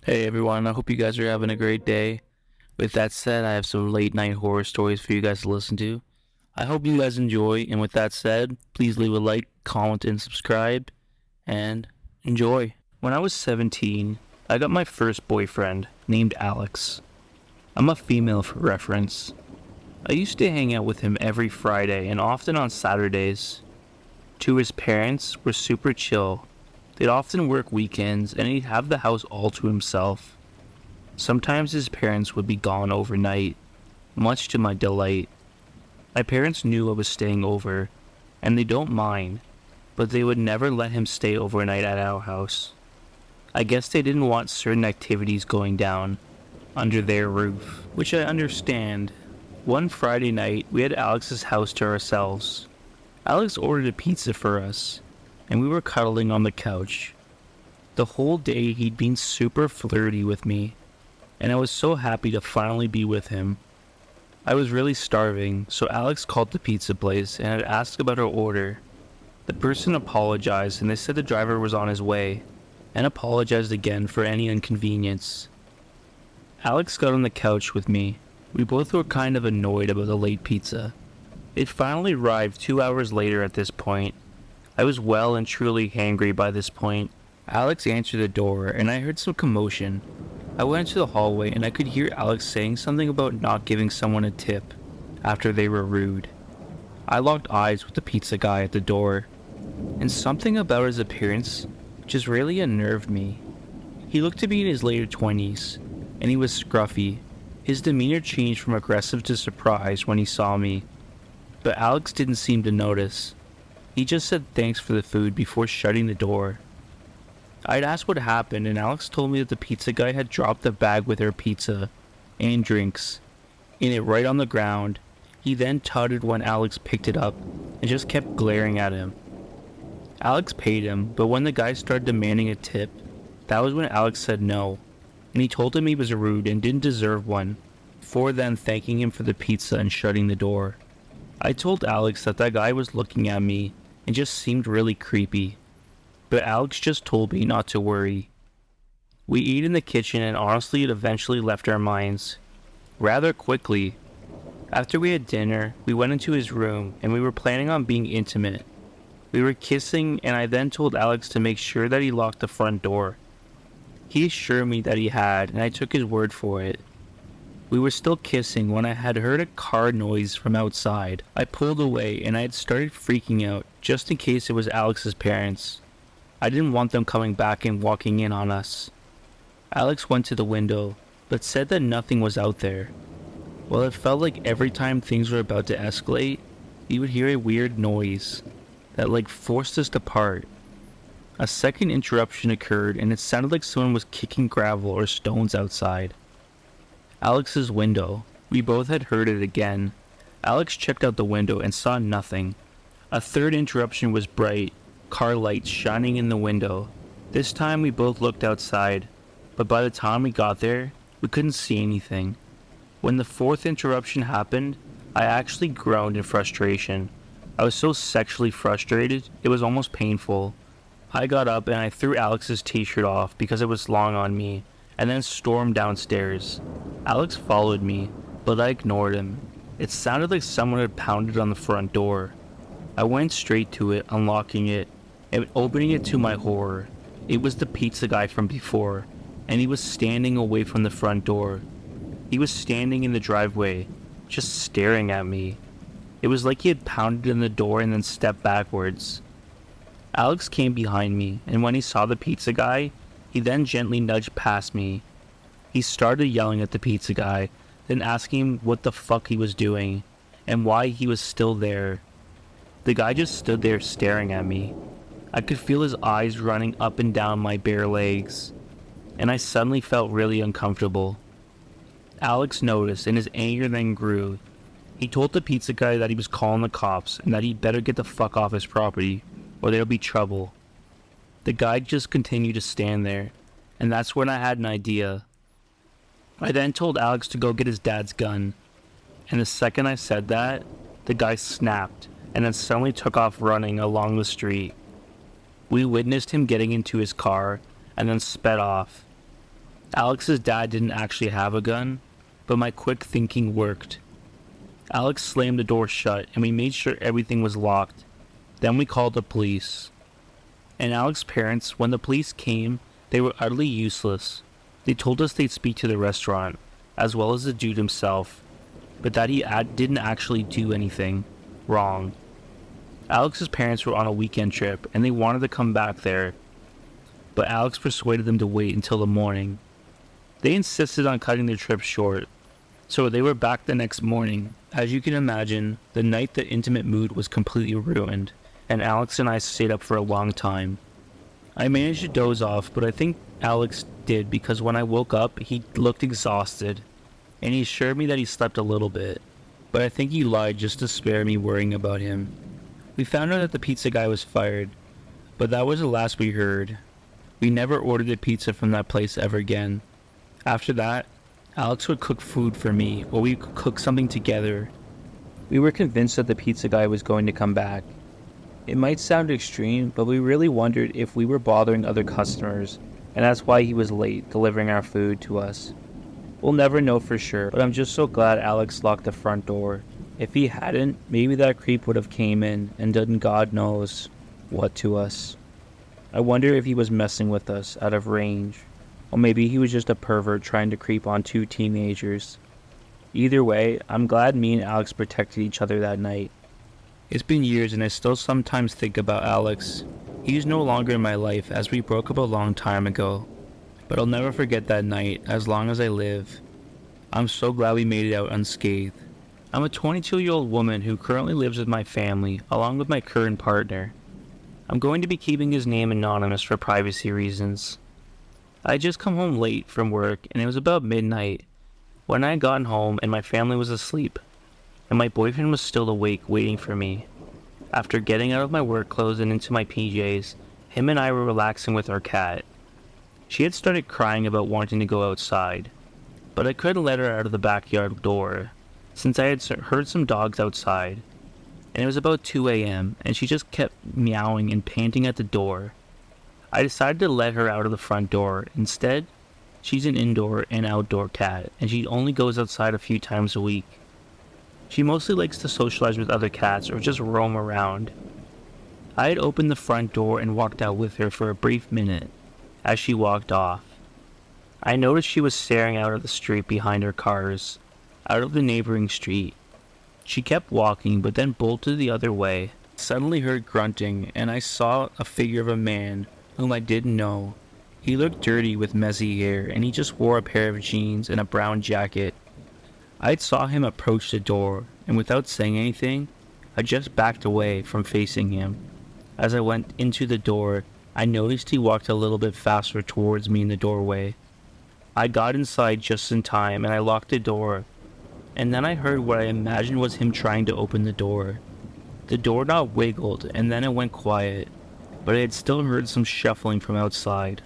Hey everyone, I hope you guys are having a great day. With that said, I have some late night horror stories for you guys to listen to. I hope you guys enjoy, and with that said, please leave a like, comment, and subscribe, and enjoy. When I was 17, I got my first boyfriend, named Alex. I'm a female for reference. I used to hang out with him every Friday and often on Saturdays. To his parents, were super chill. They'd often work weekends and he'd have the house all to himself. Sometimes his parents would be gone overnight, much to my delight. My parents knew I was staying over, and they don't mind, but they would never let him stay overnight at our house. I guess they didn't want certain activities going down under their roof, which I understand. One Friday night, we had Alex's house to ourselves. Alex ordered a pizza for us, and we were cuddling on the couch. The whole day he'd been super flirty with me, and I was so happy to finally be with him. I was really starving, so Alex called the pizza place and had asked about our order. The person apologized and they said the driver was on his way, and apologized again for any inconvenience. Alex got on the couch with me. We both were kind of annoyed about the late pizza. It finally arrived 2 hours later at this point. I was well and truly hangry by this point. Alex answered the door and I heard some commotion. I went into the hallway and I could hear Alex saying something about not giving someone a tip after they were rude. I locked eyes with the pizza guy at the door, and something about his appearance just really unnerved me. He looked to be in his later 20s, and he was scruffy. His demeanor changed from aggressive to surprised when he saw me, but Alex didn't seem to notice. He just said thanks for the food before shutting the door. I'd asked what happened and Alex told me that the pizza guy had dropped the bag with our pizza and drinks in it right on the ground. He then tutted when Alex picked it up and just kept glaring at him. Alex paid him, but when the guy started demanding a tip, that was when Alex said no, and he told him he was rude and didn't deserve one, before then thanking him for the pizza and shutting the door. I told Alex that guy was looking at me and just seemed really creepy, but Alex just told me not to worry. We ate in the kitchen and honestly it eventually left our minds rather quickly. After we had dinner, we went into his room and we were planning on being intimate. We were kissing and I then told Alex to make sure that he locked the front door. He assured me that he had and I took his word for it. We were still kissing when I had heard a car noise from outside. I pulled away and I had started freaking out just in case it was Alex's parents. I didn't want them coming back and walking in on us. Alex went to the window, but said that nothing was out there. Well, it felt like every time things were about to escalate, you would hear a weird noise that forced us to part. A second interruption occurred and it sounded like someone was kicking gravel or stones outside Alex's window. We both had heard it again. Alex checked out the window and saw nothing. A third interruption was bright car lights shining in the window. This time we both looked outside, but by the time we got there, we couldn't see anything. When the fourth interruption happened, I actually groaned in frustration. I was so sexually frustrated, it was almost painful. I got up and I threw Alex's t-shirt off because it was long on me, and then stormed downstairs. Alex followed me, but I ignored him. It sounded like someone had pounded on the front door. I went straight to it, unlocking it, and opening it to my horror. It was the pizza guy from before, and he was standing away from the front door. He was standing in the driveway, just staring at me. It was like he had pounded on the door and then stepped backwards. Alex came behind me, and when he saw the pizza guy, he then gently nudged past me. He started yelling at the pizza guy, then asking him what the fuck he was doing, and why he was still there. The guy just stood there staring at me. I could feel his eyes running up and down my bare legs, and I suddenly felt really uncomfortable. Alex noticed, and his anger then grew. He told the pizza guy that he was calling the cops, and that he'd better get the fuck off his property, or there'll be trouble. The guy just continued to stand there, and that's when I had an idea. I then told Alex to go get his dad's gun, and the second I said that, the guy snapped, and then suddenly took off running along the street. We witnessed him getting into his car, and then sped off. Alex's dad didn't actually have a gun, but my quick thinking worked. Alex slammed the door shut and we made sure everything was locked. Then we called the police. And Alex's parents, when the police came, they were utterly useless. They told us they'd speak to the restaurant, as well as the dude himself, but that he didn't actually do anything wrong. Alex's parents were on a weekend trip and they wanted to come back there, but Alex persuaded them to wait until the morning. They insisted on cutting their trip short, so they were back the next morning. As you can imagine, the night the intimate mood was completely ruined, and Alex and I stayed up for a long time. I managed to doze off, but I think Alex did because when I woke up, he looked exhausted, and he assured me that he slept a little bit, but I think he lied just to spare me worrying about him. We found out that the pizza guy was fired, but that was the last we heard. We never ordered a pizza from that place ever again. After that, Alex would cook food for me, or we could cook something together. We were convinced that the pizza guy was going to come back. It might sound extreme, but we really wondered if we were bothering other customers, and that's why he was late delivering our food to us. We'll never know for sure, but I'm just so glad Alex locked the front door. If he hadn't, maybe that creep would have came in and done God knows what to us. I wonder if he was messing with us out of range, or maybe he was just a pervert trying to creep on two teenagers. Either way, I'm glad me and Alex protected each other that night. It's been years and I still sometimes think about Alex. He's no longer in my life as we broke up a long time ago, but I'll never forget that night as long as I live. I'm so glad we made it out unscathed. I'm a 22-year-old woman who currently lives with my family along with my current partner. I'm going to be keeping his name anonymous for privacy reasons. I had just come home late from work and it was about midnight when I had gotten home and my family was asleep, and my boyfriend was still awake waiting for me. After getting out of my work clothes and into my PJs, him and I were relaxing with our cat. She had started crying about wanting to go outside, but I couldn't let her out of the backyard door since I had heard some dogs outside, and it was about 2 a.m. and she just kept meowing and panting at the door. I decided to let her out of the front door. Instead, she's an indoor and outdoor cat, and she only goes outside a few times a week. She mostly likes to socialize with other cats or just roam around. I had opened the front door and walked out with her for a brief minute as she walked off. I noticed she was staring out at the street behind her cars, out of the neighboring street. She kept walking but then bolted the other way. Suddenly heard grunting and I saw a figure of a man whom I didn't know. He looked dirty with messy hair and he just wore a pair of jeans and a brown jacket. I saw him approach the door and without saying anything, I just backed away from facing him. As I went into the door, I noticed he walked a little bit faster towards me in the doorway. I got inside just in time and I locked the door, and then I heard what I imagined was him trying to open the door. The doorknob wiggled and then it went quiet, but I had still heard some shuffling from outside.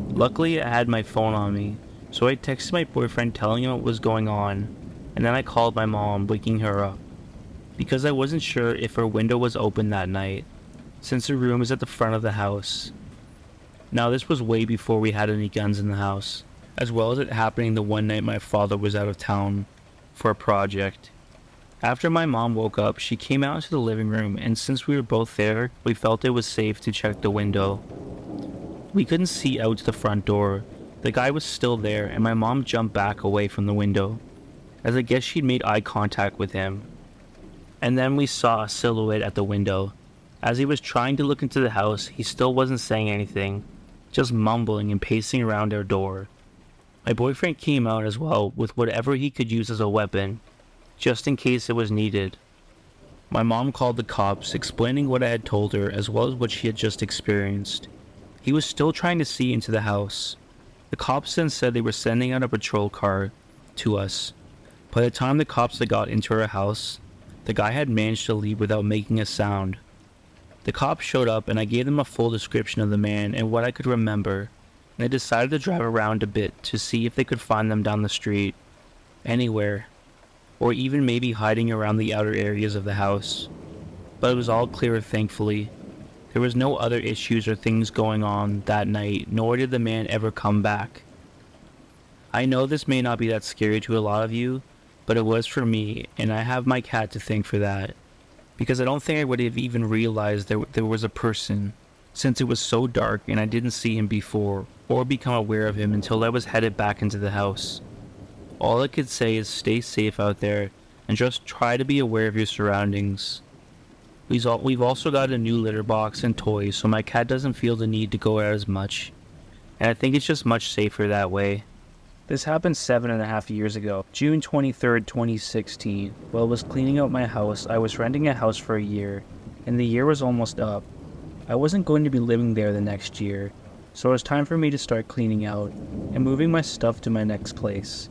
Luckily I had my phone on me, so I texted my boyfriend telling him what was going on, and then I called my mom, waking her up, because I wasn't sure if her window was open that night, since her room is at the front of the house. Now this was way before we had any guns in the house, as well as it happening the one night my father was out of town for a project. After my mom woke up, she came out into the living room, and since we were both there, we felt it was safe to check the window. We couldn't see out to the front door. The guy was still there, and my mom jumped back away from the window, as I guess she'd made eye contact with him. And then we saw a silhouette at the window. As he was trying to look into the house, he still wasn't saying anything, just mumbling and pacing around our door. My boyfriend came out as well with whatever he could use as a weapon, just in case it was needed. My mom called the cops, explaining what I had told her as well as what she had just experienced. He was still trying to see into the house. The cops then said they were sending out a patrol car to us. By the time the cops had got into our house, the guy had managed to leave without making a sound. The cops showed up and I gave them a full description of the man and what I could remember, and they decided to drive around a bit to see if they could find them down the street, anywhere, or even maybe hiding around the outer areas of the house. But it was all clear, thankfully. There was no other issues or things going on that night, nor did the man ever come back. I know this may not be that scary to a lot of you, but it was for me, and I have my cat to thank for that. Because I don't think I would have even realized there was a person, since it was so dark and I didn't see him before, or become aware of him until I was headed back into the house. All I could say is stay safe out there, and just try to be aware of your surroundings. We've also got a new litter box and toys, so my cat doesn't feel the need to go out as much, and I think it's just much safer that way. This happened 7.5 years ago, June 23rd, 2016. While I was cleaning out my house, I was renting a house for a year, and the year was almost up. I wasn't going to be living there the next year, so it was time for me to start cleaning out and moving my stuff to my next place.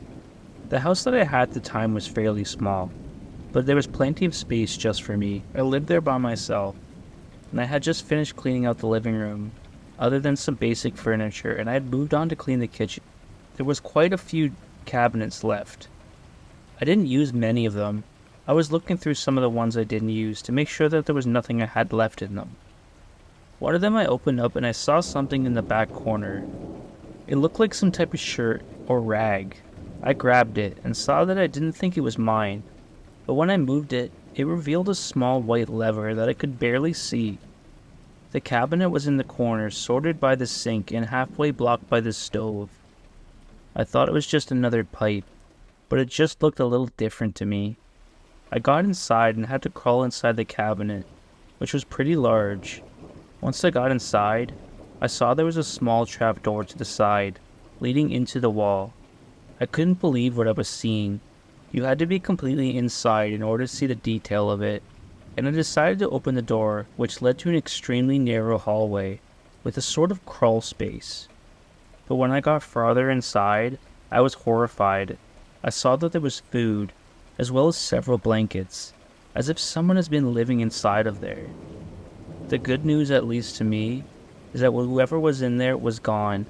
The house that I had at the time was fairly small, but there was plenty of space just for me. I lived there by myself, and I had just finished cleaning out the living room, other than some basic furniture, and I had moved on to clean the kitchen. There was quite a few cabinets left. I didn't use many of them. I was looking through some of the ones I didn't use to make sure that there was nothing I had left in them. One of them I opened up and I saw something in the back corner. It looked like some type of shirt or rag. I grabbed it and saw that I didn't think it was mine, but when I moved it, it revealed a small white lever that I could barely see. The cabinet was in the corner, sorted by the sink and halfway blocked by the stove. I thought it was just another pipe, but it just looked a little different to me. I got inside and had to crawl inside the cabinet, which was pretty large. Once I got inside, I saw there was a small trapdoor to the side, leading into the wall. I couldn't believe what I was seeing. You had to be completely inside in order to see the detail of it, and I decided to open the door, which led to an extremely narrow hallway, with a sort of crawl space. But when I got farther inside, I was horrified. I saw that there was food, as well as several blankets, as if someone has been living inside of there. The good news, at least to me, is that whoever was in there was gone.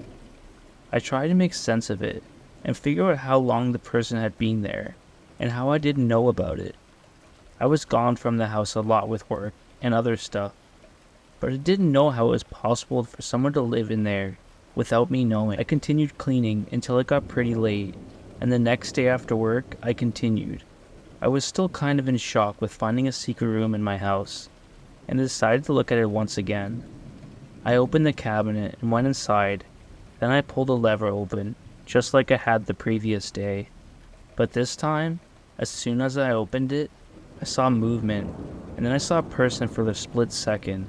I tried to make sense of it, and figure out how long the person had been there, and how I didn't know about it. I was gone from the house a lot with work and other stuff, but I didn't know how it was possible for someone to live in there without me knowing. I continued cleaning until it got pretty late, and the next day after work, I continued. I was still kind of in shock with finding a secret room in my house, and decided to look at it once again. I opened the cabinet and went inside, then I pulled the lever open, just like I had the previous day. But this time, as soon as I opened it, I saw movement, and then I saw a person for a split second.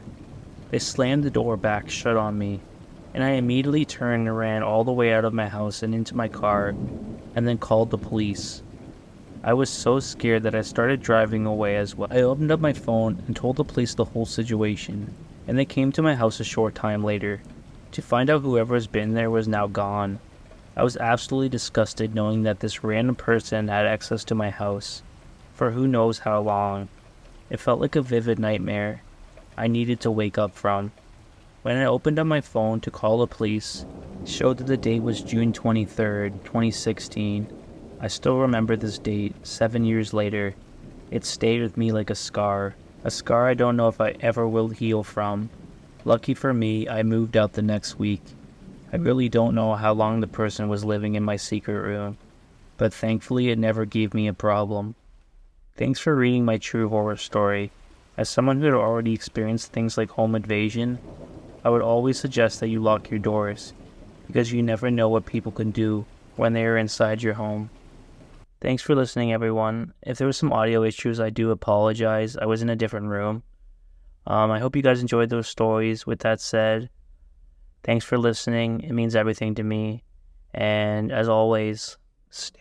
They slammed the door back shut on me, and I immediately turned and ran all the way out of my house and into my car, and then called the police. I was so scared that I started driving away as well. I opened up my phone and told the police the whole situation, and they came to my house a short time later, to find out whoever has been there was now gone. I was absolutely disgusted knowing that this random person had access to my house, for who knows how long. It felt like a vivid nightmare I needed to wake up from. When I opened up my phone to call the police, it showed that the date was June 23rd, 2016. I still remember this date, 7 years later. It stayed with me like a scar I don't know if I ever will heal from. Lucky for me, I moved out the next week. I really don't know how long the person was living in my secret room, but thankfully it never gave me a problem. Thanks for reading my true horror story. As someone who had already experienced things like home invasion, I would always suggest that you lock your doors, because you never know what people can do when they are inside your home. Thanks for listening, everyone. If there was some audio issues, I do apologize. I was in a different room. I hope you guys enjoyed those stories. With that said, thanks for listening. It means everything to me. And as always, stay